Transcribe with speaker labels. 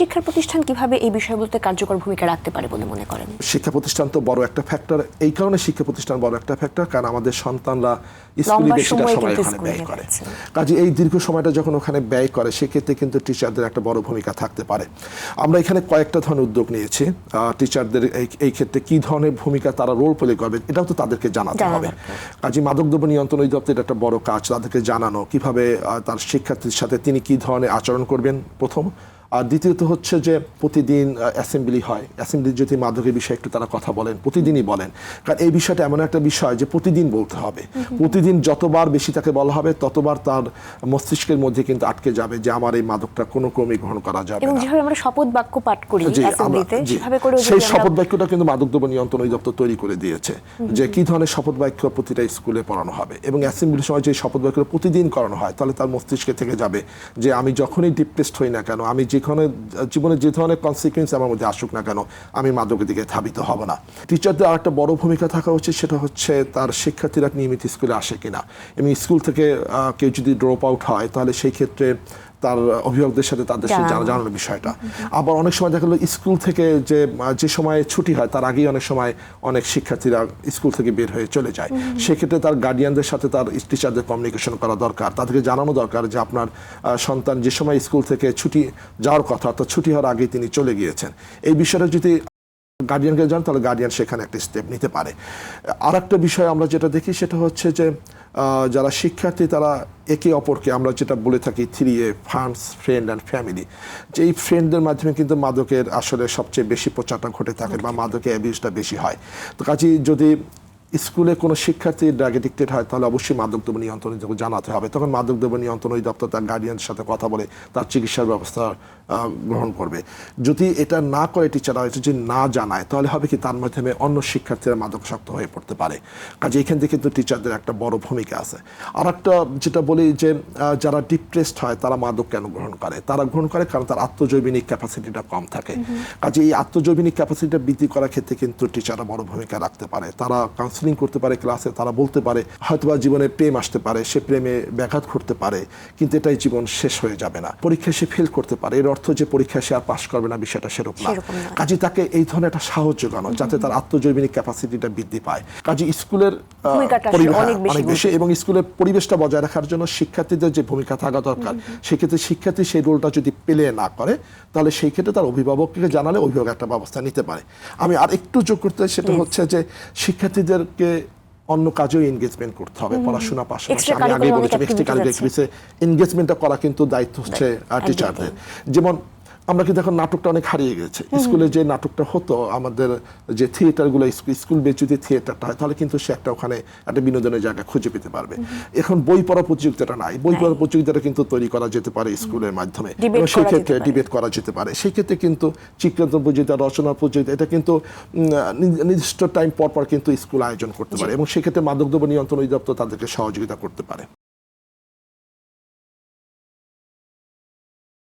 Speaker 1: শিক্ষা প্রতিষ্ঠান কিভাবে এই বিষয়গুলোতে কার্যকর ভূমিকা রাখতে পারে বলে মনে করেন?
Speaker 2: শিক্ষা প্রতিষ্ঠান তো বড় একটা ফ্যাক্টর, এই কারণে শিক্ষা প্রতিষ্ঠান বড় একটা ফ্যাক্টর কারণ আমাদের সন্তানরা স্কুলে বেশিটা সময় ওখানে ব্যয় করে। কাজে এই দীর্ঘ সময়টা যখন ওখানে ব্যয় করে সেক্ষেত্রে কিন্তু টিচারদের একটা বড় ভূমিকা থাকতে পারে। আমরা এখানে কয়েকটা ধরনের উদ্যোগ নিয়েছি। টিচারদের এই ক্ষেত্রে কি ধরনের ভূমিকা তারা রোল প্লে করবে এটাও তো তাদেরকে জানাতে হবে। কাজে মাদকদ্রব্য নিয়ন্ত্রণ অধিদপ্তরের একটা বড় কাজ তাদেরকে জানানো কিভাবে তার শিক্ষার্থীর সাথে তিনি কি ধরনের আচরণ করবেন প্রথম। আর দ্বিতীয়ত হচ্ছে যে প্রতিদিন অ্যাসেম্বলি হয়, অ্যাসেম্বলির যদি মাদকের বিষয়ে একটু তারা কথা বলেন, প্রতিদিনই বলেন, কারণ এই বিষয়টা এমন একটা বিষয় যে প্রতিদিন বলতে হবে। প্রতিদিন যতবার বেশি তাকে বলা হবে ততবার তার মস্তিষ্কের মধ্যে কিন্তু আটকে যাবে যে আমার এই মাদকটা কোনো ক্রমে গ্রহণ করা যাবে
Speaker 1: এবং
Speaker 2: না।
Speaker 1: যেভাবে আমরা শপথ বাক্য পাঠ করি অ্যাসেম্বলিতে সেভাবে করে
Speaker 2: সেই শপথ বাক্যটা কিন্তু মাদকদ্রব্য নিয়ন্ত্রণ অধিদপ্তর তৈরি করে দিয়েছে যে কি ধরনের শপথ বাক্য প্রতিটা স্কুলে পড়ানো হবে এবং অ্যাসেম্বলির সময় যে শপথ বাক্য প্রতিদিন করানো হয় তাহলে তার মস্তিষ্কে থেকে যাবে যে আমি যখনই ডিপ্রেসড হই না কেন, আমি যেখানে জীবনে যে ধরনের কনসিকুয়েন্স আমার মধ্যে আসুক না কেন আমি মাদকের দিকে ধাবিত হব না। টিচারদের আর একটা বড় ভূমিকা থাকা উচিত, সেটা হচ্ছে তার শিক্ষার্থীরা নিয়মিত স্কুলে আসে কিনা এবং স্কুল থেকে কেউ যদি ড্রপ আউট হয় তাহলে সেই ক্ষেত্রে তার অভিভাবকদের সাথে তাদের সাথে জানানোর বিষয়টা। আবার অনেক সময় দেখা গেলো স্কুল থেকে যে সময় ছুটি হয় তার আগেই অনেক সময় অনেক শিক্ষার্থীরা স্কুল থেকে বের হয়ে চলে যায়। সেক্ষেত্রে তার গার্ডিয়ানদের সাথে তার টিচারদের কমিউনিকেশন করা দরকার, তাদেরকে জানানো দরকার যে আপনার সন্তান যে সময় স্কুল থেকে ছুটি যাওয়ার কথা অর্থাৎ ছুটি হওয়ার আগেই তিনি চলে গিয়েছেন। এই বিষয়টা যদি গার্ডিয়ানকে জান তাহলে গার্ডিয়ান সেখানে একটা স্টেপ নিতে পারে। আর একটা বিষয় আমরা যেটা দেখি সেটা হচ্ছে যে যারা শিক্ষার্থী তারা একে অপরকে আমরা যেটা বলে থাকি 3A funds, friend and family, যে এই ফ্রেন্ডদের মাধ্যমে কিন্তু মাদকের আসলে সবচেয়ে বেশি প্রচারটা ঘটে থাকে বা মাদকের অ্যাবিউজটা বেশি হয়। তো কাজেই যদি স্কুলে কোনো শিক্ষার্থী ড্রাগ এডিক্টেড হয় তাহলে অবশ্যই মাদকদ্রব্য নিয়ন্ত্রণ জানাতে হবে। তখন মাদকদ্রব্য নিয়ন্ত্রণ অধিদপ্তর তার গার্ডিয়ানের সাথে কথা বলে তার চিকিৎসার ব্যবস্থা গ্রহণ করবে। যদি এটা না করে টিচাররা যদি না জানায় তাহলে হবে কি তার মাধ্যমে অন্য শিক্ষার্থীরা মাদকাসক্ত হয়ে পড়তে পারে। কাজে এখান থেকে কিন্তু টিচারদের একটা বড় ভূমিকা আছে। আর একটা যেটা বলি যে যারা ডিপ্রেসড হয় তারা মাদক কেন গ্রহণ করে? তারা গ্রহণ করে কারণ তার আত্মজৈবিনিক ক্যাপাসিটিটা কম থাকে। কাজে এই আত্মজৈবিনিক ক্যাপাসিটিটা বৃদ্ধি করার ক্ষেত্রে কিন্তু টিচাররা বড় ভূমিকা রাখতে পারে। তারা কাউন্সিলিং করতে পারে ক্লাসে, তারা বলতে পারে হয়তোবা জীবনে প্রেম আসতে পারে, সে প্রেমে ব্যাঘাত ঘটতে পারে কিন্তু এটাই জীবন শেষ হয়ে যাবে না। পরীক্ষায় সে ফেল করতে পারে, এর অর্থ যে পরীক্ষায় সে আর পাশ করবে না বিষয়টা সেরকম না। কাজে তাকে এই ধরনের একটা সাহস যোগানো যাতে তার আত্মজৈবিনিক ক্যাপাসিটিটা বৃদ্ধি পায়। কাজে স্কুলের অনেক বেশি এবং স্কুলের পরিবেশটা বজায় রাখার জন্য শিক্ষার্থীদের যে ভূমিকা থাকা দরকার সেক্ষেত্রে শিক্ষার্থী সেই রোলটা যদি প্লে না করে তাহলে সেই ক্ষেত্রে তার অভিভাবককে জানালে অভিভাবক একটা ব্যবস্থা নিতে পারে। আমি আর একটু যোগ করতে সেটা হচ্ছে যে শিক্ষার্থীদেরকে অন্য কাজেও এনগেজমেন্ট করতে হবে, পড়াশোনা পাশাপাশি আমি আগেই বলেছিলাম এক্সট্রা এনগেজমেন্টটা করা কিন্তু দায়িত্ব হচ্ছে টিচারদের। যেমন আমরা কিন্তু এখন নাটকটা অনেক হারিয়ে গেছে। স্কুলে যে নাটকটা হতো আমাদের যে থিয়েটারগুলো স্কুল বেস যদি থিয়েটারটা হয় তাহলে কিন্তু সে একটা ওখানে একটা বিনোদনের জায়গা খুঁজে পেতে পারবে। এখন বই পড়া প্রতিযোগিতাটা নাই, বই পড়া প্রতিযোগিতাটা কিন্তু তৈরি করা যেতে পারে স্কুলের মাধ্যমে এবং সেই ক্ষেত্রে ডিবেট করা যেতে পারে। সেই ক্ষেত্রে কিন্তু চিত্রাঙ্কন প্রতিযোগিতা, রচনা প্রতিযোগিতা এটা কিন্তু নির্দিষ্ট টাইম পর পর কিন্তু স্কুল আয়োজন করতে পারে এবং সেক্ষেত্রে মাদকদ্রব্য নিয়ন্ত্রণ অধিদপ্তর তাদেরকে সহযোগিতা করতে পারে।